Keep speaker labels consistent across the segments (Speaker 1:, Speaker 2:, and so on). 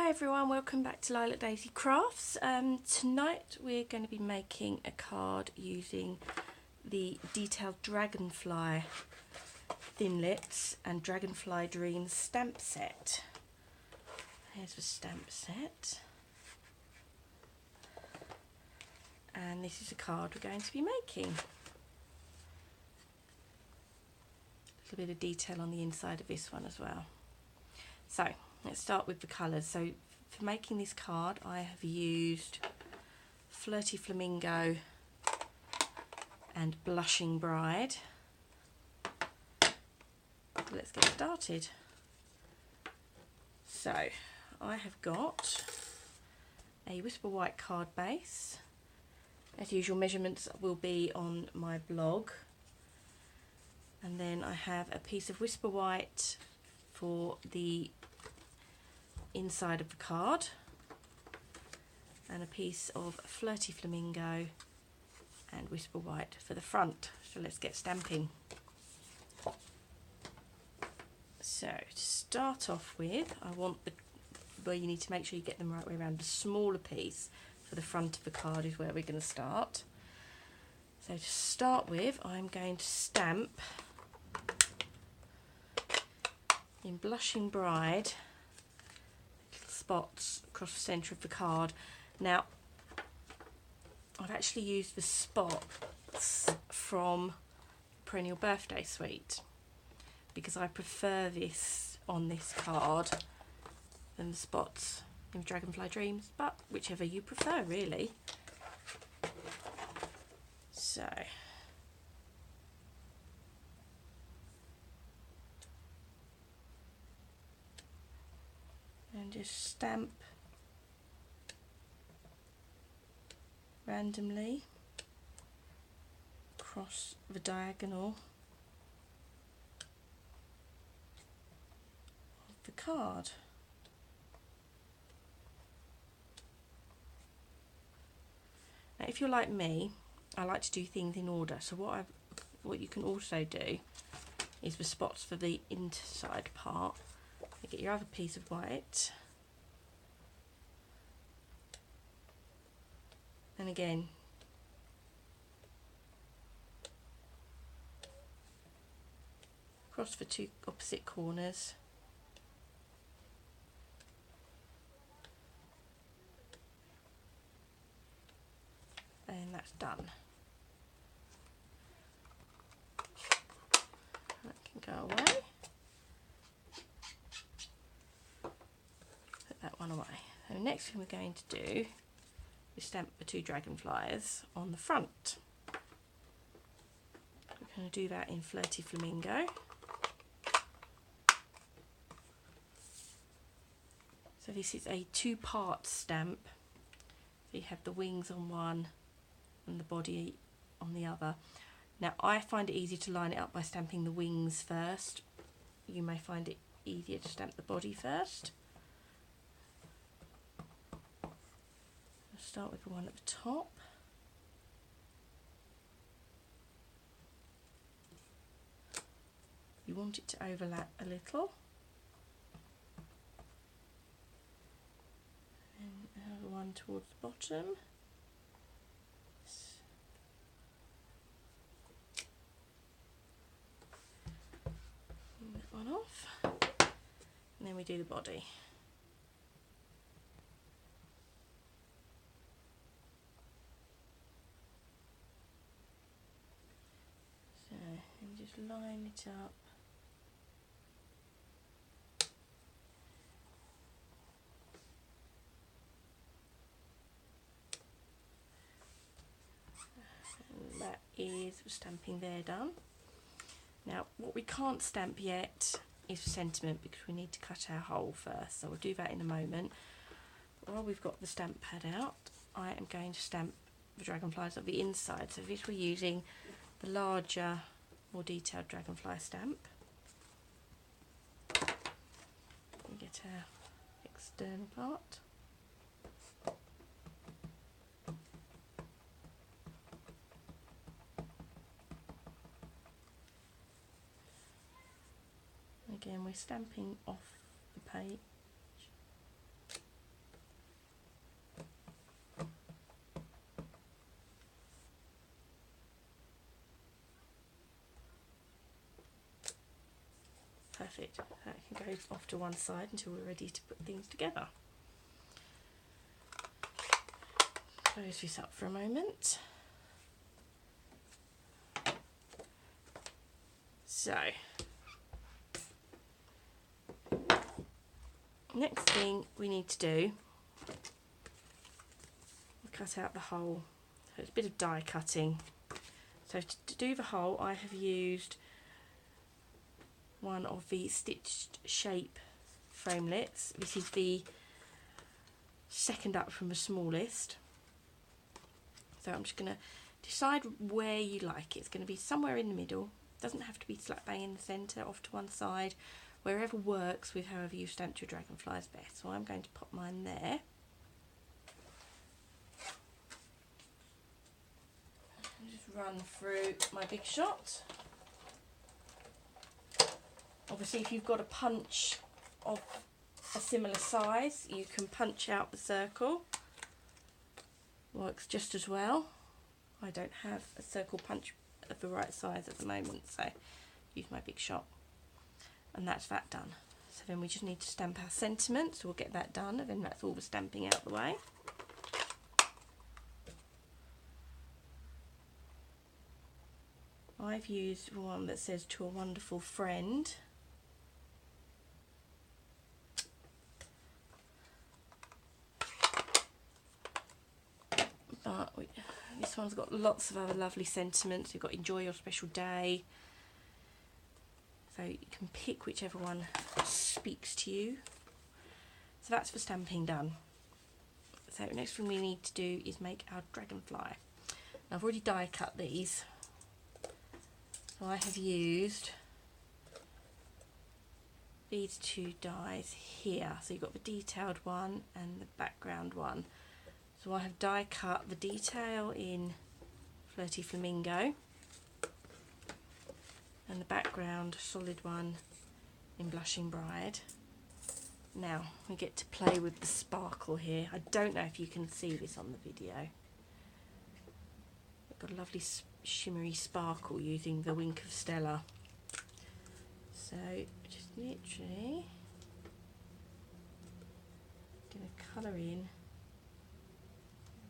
Speaker 1: Hi everyone, welcome back to Lilac Daisy Crafts. Tonight we're going to be making a card using the detailed Dragonfly Thinlits and Dragonfly Dreams stamp set. Here's the stamp set. And this is a card we're going to be making. A little bit of detail on the inside of this one as well. So let's start with the colours. So for making this card I have used Flirty Flamingo and Blushing Bride. Let's get started. So I have got a Whisper White card base. As usual, measurements will be on my blog. And then I have a piece of Whisper White for the inside of the card and a piece of Flirty Flamingo and Whisper White for the front. So let's get stamping. So to start off with, I want well, you need to make sure you get them right way around. The smaller piece for the front of the card is where we're going to start. So to start with, I'm going to stamp in Blushing Bride spots across the centre of the card. Now I've actually used the spots from Perennial Birthday Suite because I prefer this on this card than the spots in Dragonfly Dreams, but whichever you prefer really. So and just stamp randomly across the diagonal of the card. Now if you're like me, I like to do things in order, so what you can also do is the spots for the inside part. You get your other piece of white, and again across the two opposite corners, and that's done. That can go away. That one away. So the next thing we're going to do is stamp the two dragonflies on the front. We're going to do that in Flirty Flamingo. So this is a two-part stamp. So you have the wings on one and the body on the other. Now I find it easier to line it up by stamping the wings first. You may find it easier to stamp the body first. Start with the one at the top. You want it to overlap a little. And another one towards the bottom. Move that one off. And then we do the body. And just line it up. And that is stamping there done. Now what we can't stamp yet is sentiment because we need to cut our hole first, so we'll do that in a moment. While we've got the stamp pad out, I am going to stamp the dragonflies on the inside. So this we're using the larger, more detailed dragonfly stamp. We get our external part. Again, we're stamping off the page. perfect. That can go off to one side until we're ready to put things together. Close this up for a moment. So, next thing we need to do, cut out the hole. So it's a bit of die cutting. So to do the hole, I have used one of the stitched shape framelits. This is the second up from the smallest. So I'm just going to decide where you like it. It's going to be somewhere in the middle. Doesn't have to be slap bang in the centre, off to one side, wherever works with however you stamped your dragonflies best. So I'm going to pop mine there. Just run through my big shot. Obviously, if you've got a punch of a similar size, you can punch out the circle. Works just as well. I don't have a circle punch of the right size at the moment, so use my big shot, and that's that done. So then we just need to stamp our sentiments, so we'll get that done, and then that's all the stamping out the way. I've used one that says "To a Wonderful Friend." But this one's got lots of other lovely sentiments. You've got "Enjoy your special day." So you can pick whichever one speaks to you. So that's the stamping done. So next thing we need to do is make our dragonfly. Now I've already die cut these. So I have used these two dies here. So you've got the detailed one and the background one. So I have die cut the detail in Flirty Flamingo and the background solid one in Blushing Bride. Now we get to play with the sparkle here. I don't know if you can see this on the video. I've got a lovely shimmery sparkle using the Wink of Stella. So just literally going to colour in.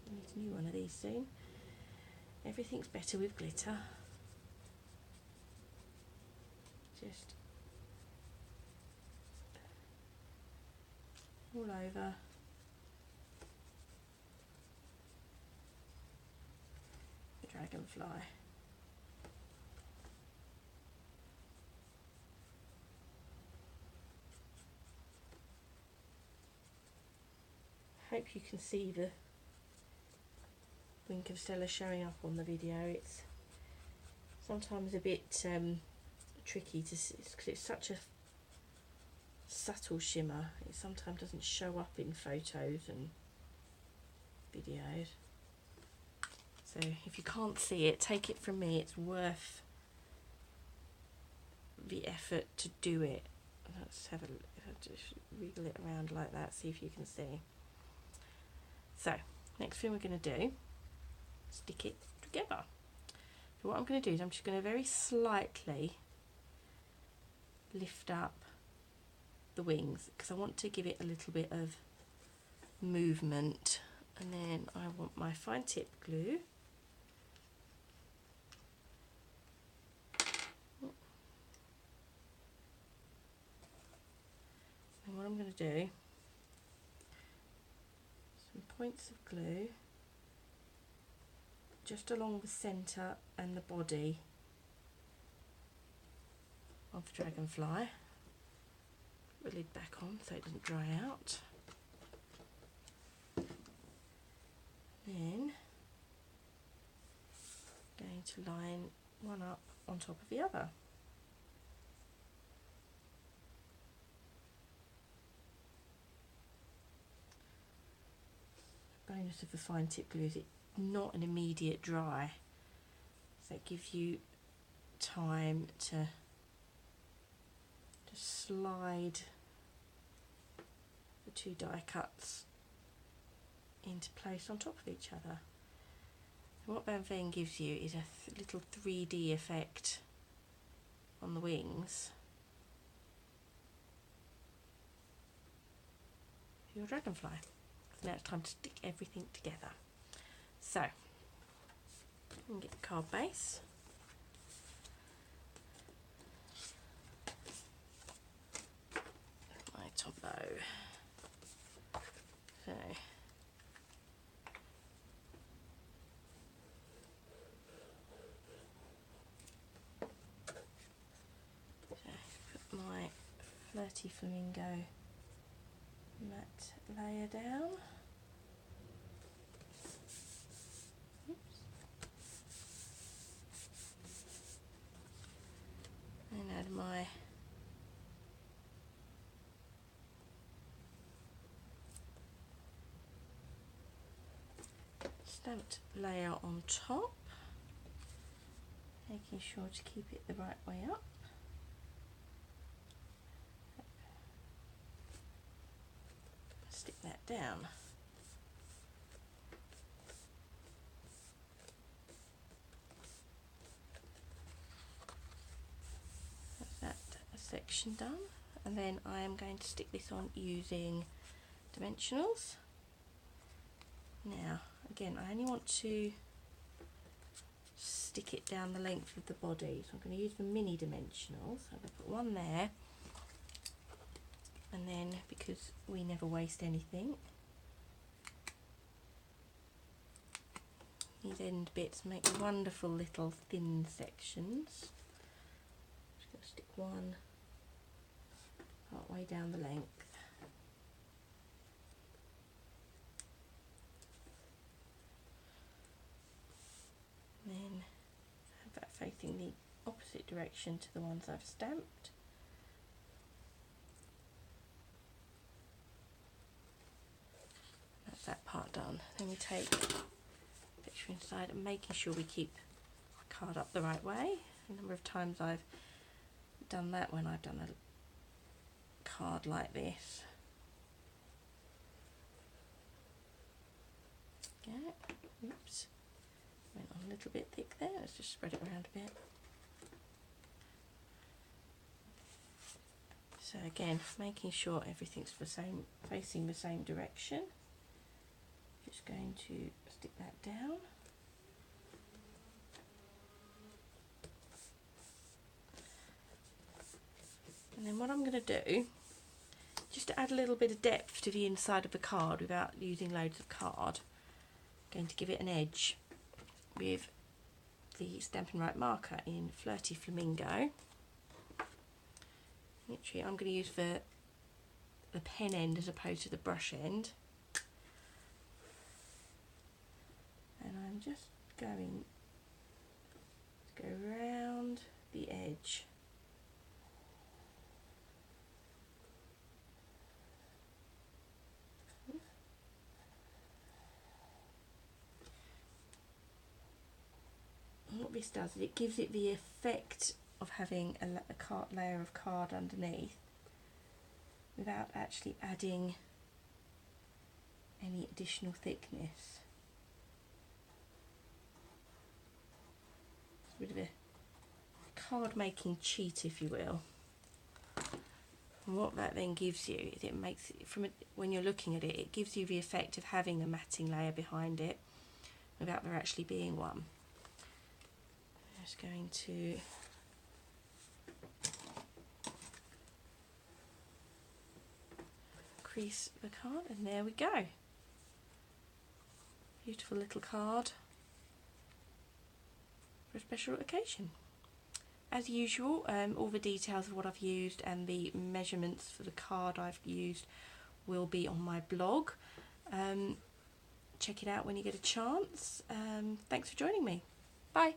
Speaker 1: I need a new one of these soon. Everything's better with glitter. Just all over. The dragonfly. Hope you can see the Wink of Stella showing up on the video. It's sometimes a bit tricky to see because it's such a subtle shimmer. It sometimes doesn't show up in photos and videos. So if you can't see it, take it from me, it's worth the effort to do it. Let's have a look. Just wiggle it around like that, see if you can see. So next thing we're going to do, stick it together. So what I'm going to do is I'm just going to very slightly lift up the wings because I want to give it a little bit of movement, and then I want my fine tip glue. And what I'm going to do, some points of glue just along the centre and the body of the dragonfly. Put the lid back on so it doesn't dry out. Then going to line one up on top of the other. The bonus of the fine tip glue is it's not an immediate dry, so it gives you time to slide the two die cuts into place on top of each other. And what that then gives you is a little 3D effect on the wings. your dragonfly. Now it's time to stick everything together. So, you can get the card base. My top bow. So, put my Flirty Flamingo matte layer down. Oops. And add my stamped layer on top, making sure to keep it the right way up. Stick that down. That's that section done, and then I am going to stick this on using dimensionals. Now again, I only want to stick it down the length of the body, so I'm going to use the mini dimensionals. I'm going to put one there, and then, because we never waste anything, these end bits make wonderful little thin sections. Just going to stick one part way down the length. Then have that facing the opposite direction to the ones I've stamped. That's that part done. Then we take the picture inside and making sure we keep the card up the right way. A number of times I've done that when I've done a card like this. Yeah, oops. Went on a little bit thick there, let's just spread it around a bit. So again, making sure everything's the same, facing the same direction. Just going to stick that down. And then what I'm going to do, just to add a little bit of depth to the inside of the card without using loads of card, I'm going to give it an edge with the Stampin'Up marker in Flirty Flamingo. Literally, I'm going to use the pen end as opposed to the brush end. And I'm just going to go round the edge. And what this does is it gives it the effect of having a layer of card underneath without actually adding any additional thickness. It's a bit of a card making cheat, if you will. And what that then gives you is it makes it, when you're looking at it, it gives you the effect of having a matting layer behind it without there actually being one. I'm just going to crease the card, and there we go. Beautiful little card for a special occasion. As usual, all the details of what I've used and the measurements for the card I've used will be on my blog. Check it out when you get a chance. Thanks for joining me. Bye.